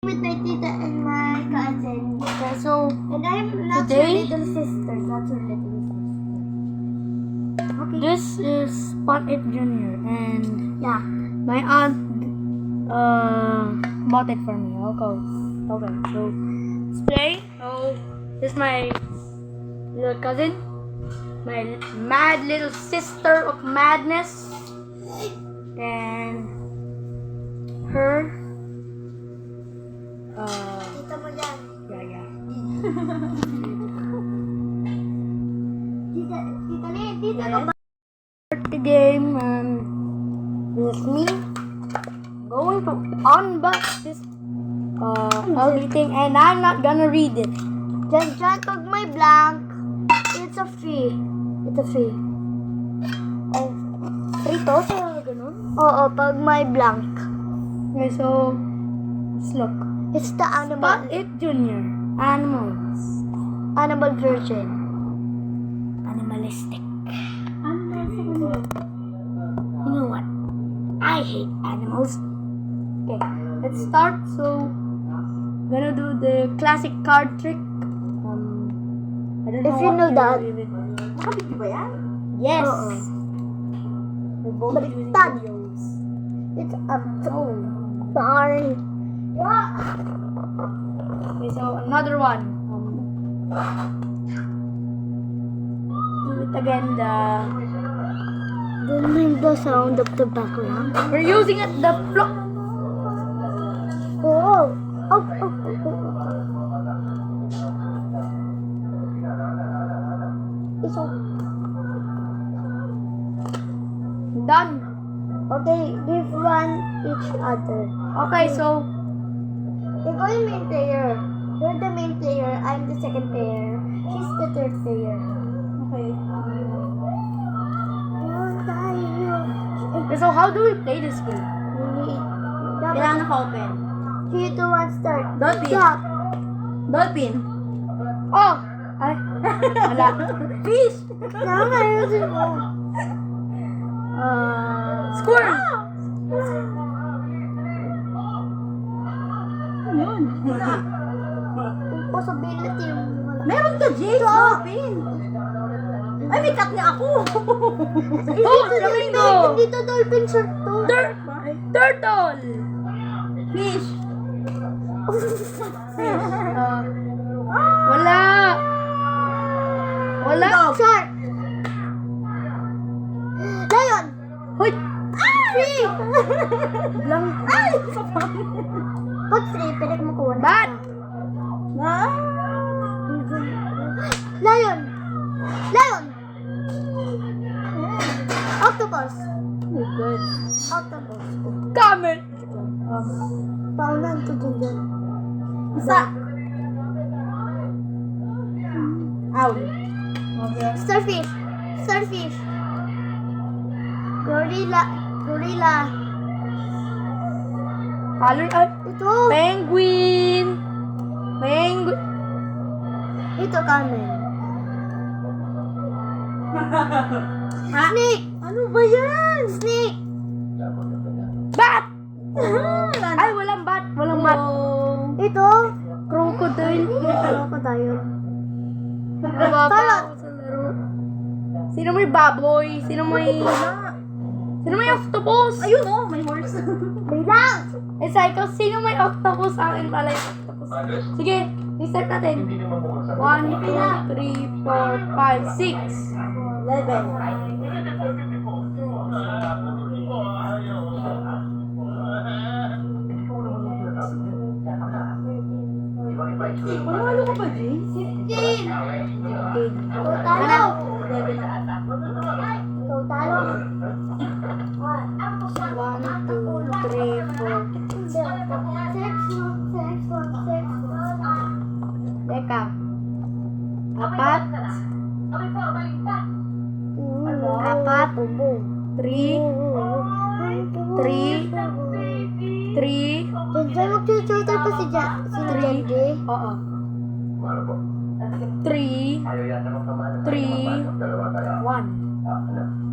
With my tita and my cousin. Okay, so And I'm not today- your little sister. Not your little sister. Okay. this is Spot-It Junior, and Yeah. my aunt bought it for me. Okay, so let's play. So this is my little cousin, my mad little sister of madness, and her. Tita mo dyan. Yeah. Tita Lynn, tita ka ba? The game, and with me going to unbox this ugly thing, and I'm not gonna read it. Dyan, pag may blank, it's a free. It's a free. Oh, free to sa ganun. Oo, pag may blank. Okay, so let's look. It's the animal Spot-It Junior. Animals. animal version. Animalistic. You know what? I hate animals. Okay, let's start. So, gonna do the classic card trick. I don't If know you what know that. Nakabit ba yan? Yes. Oo. We're both doing Baliktad. videos. It's a Oh. darn. Okay, so another one. Do it again. Don't mind the sound of the background. We're using it the flock. Oh. Oh. It's all. Done. Okay, give one each other. Okay, so Ikaw yung main player. You're the main player. I'm the second player. She's the third player. okay. Oh, tayo. So how do we play this game? Dapat naka-open. 3, 2, 1, start. Dolphin. Stop. Dolphin. Oh! Ay. Wala. Fish. Nakakayusin mo. Squirrel. Yun. Impossibility yung wala. Meron ka, Jay. Dolphin. Ay, may cut na ako. Oh, flamingo. Hindi to dolphin shirt to. Turtle. Fish. Wala. Wala. Shark. Lion. Hoy. Free. Lang. Ay. Pag free, pwede ka makuha. Bat. Lion. Lion. Octopus. Oh, good. Octopus. Camel. Paunan ko dyan. Isa. Owl. Starfish. Starfish. Gorilla. Gorilla. Color. Ay. Ito. Penguin. Penguin. Ito camel. Snake. Ano ba yan? Snake. Bat. Ay, walang bat. Walang bat. Ito. Crocodile. Crocodile. Nababa ako sa laro. Sino may baboy? Sino may octopus? Ayun oh, may horse. Bilang. Eh, Psycho, sino may octopus? Akin pala yung octopus. Sige, reset natin. 1, 2, 3, 4, 5, 6, 11. Manalo ka ba, Jay? 15. Ikaw talo. Ikaw talo. 1, 2, 3, 4. Teka. 4. 3. Diyan mag-tutor pa si Jandy. Oo. 3, 1.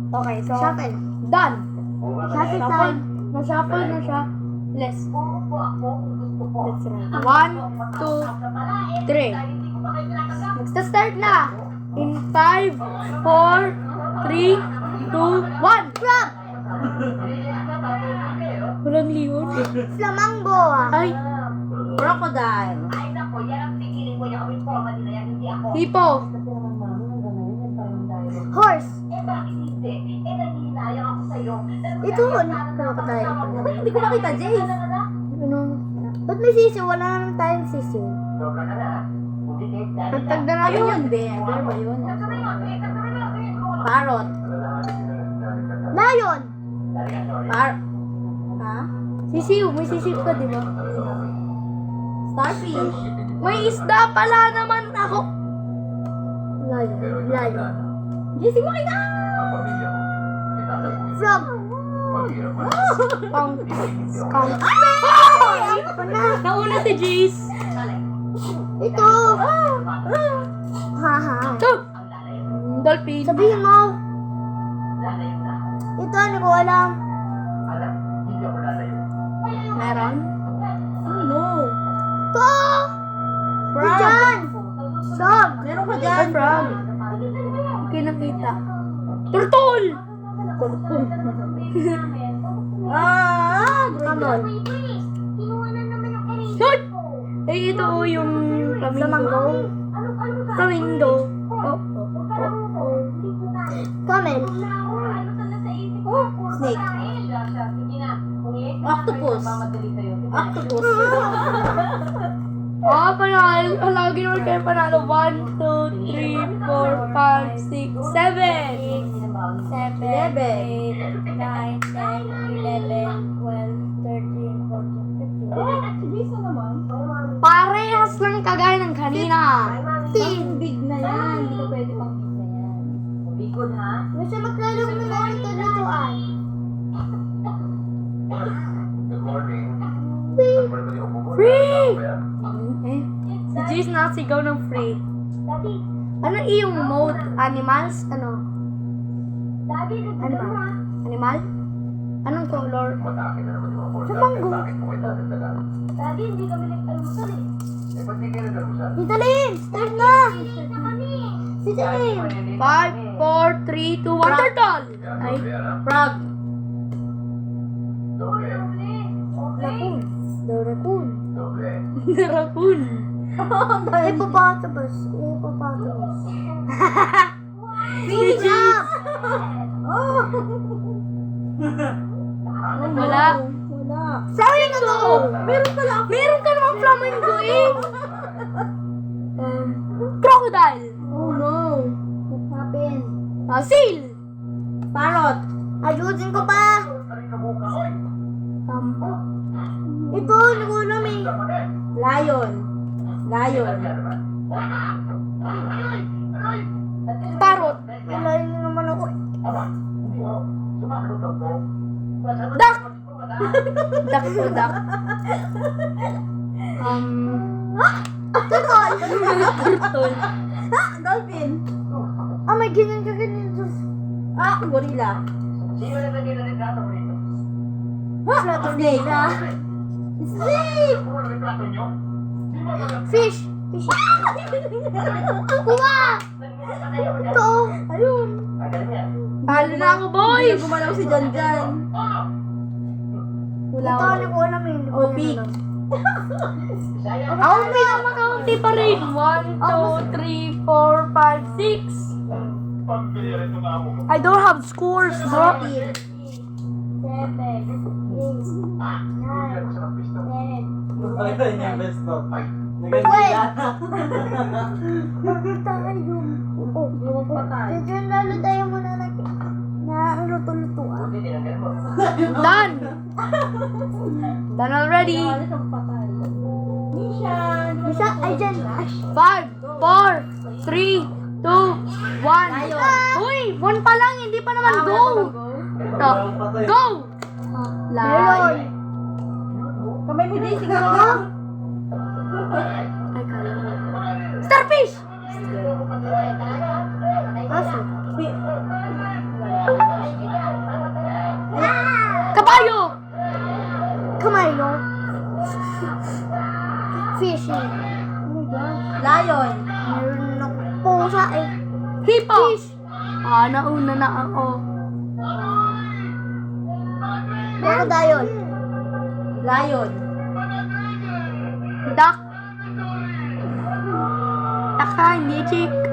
Okay, so Shuffle. done. Shuffle time. Na-shuffle na siya. Less. Let's run. 1, 2, 3. Magsa-start na. In 5, 4, 3, 2, 1. Frog! Walang liyon. Flamingo ah. Ay, Crocodile. hipo. Horse. Ito, crocodile. Hindi ko makita, Jace. Ano? Ba't may sisiw? Wala naman tayong sisiw. Pagtag na Ayun natin. yun, Bear. Bear ba yun? Parrot. Lion! Ha? Sisiw. May sisiw ka, di ba? Starfish. May isda pala naman ako. Lion. Lion. Jace, makita! Frog! Skunk. Skunk. Ay! Ako na! Nauna si Jace. Ito! Haha. Ito. Dolphin. Sabihin mo! Ito, hindi ko alam. Meron. Oh, no. Ito! Frog. Diyan! Frog! Meron ka Ay, dyan. frog. Hindi nakita. Turtle. Turtle. Dragon. Shot. Eh, ito yung flamingo. Flamingo. Oh, oh. Camel. Snake. Octopus. Octopus. Oh, panalo. Lagi naman kayo panalo. 1, 2, 3, 4, 5, 6, 7. 7, 8, 9, 10, 11, 12, 13, 14, 15. Parehas lang kagaya ng kanina. Pang big na yan. Hindi ka pwede pang big na yan. Basta maglalong mo na ito lutuan. Free! Eh, si Jace nasigaw ng free. Ano iyong mode? Animals? Ano? Ano ba? Animal? Anong color? Sa mango. Tita Lynn! Start na! Tita Lynn! 5, 4, 3, 2, 1, turtle! Ay, Frog. Raccoon. The raccoon. raccoon. Hippopotamus. Hippopotamus. Si Jace. Wala. Wala. Flamingo! Meron pala ako. Meron ka namang flamingo eh. Crocodile. Oh no. What happened? Seal. Parrot. Ayusin ko pa! Ito, hindi ko alam eh. Lion. Lion. Parrot. Malayo na naman ako eh. Duck. Duck to duck. Turtle! Turtle. Dolphin. Ah, may ganyan ka ganyan. Gorilla. Snake. Snake. Fish. Fish. Kuha! Ito. Ayun. Talo na ako, boys. Hindi gumalaw si John John. Wala Ito, ako. hindi ko alam eh. Hindi ko Oh, alam. pig. Ako pinamakaunti pa rin. 1, 2, 3, 4, 5, 6. I don't have scores, bro. 7, 8, 9, 10. Tayo. Oo. Diyan lalo tayo muna na luto-lutuan. Done. Done already. Mission. Bisa, ay dyan. 5, 4, 3, 2, 1. Uy, 1 pa lang. Hindi pa naman go. Ito. Go. Meron. Kamay mo, Jace. Tingnan mo. Ay, kala ko. Starfish. Aso. Kabayo. Kamay, no? Fishy. Oh my gosh. Lion. Meron akong pusa eh. Hippo! Nauna na ako. Crocodile. Lion. Duck. Taka, hindi chick.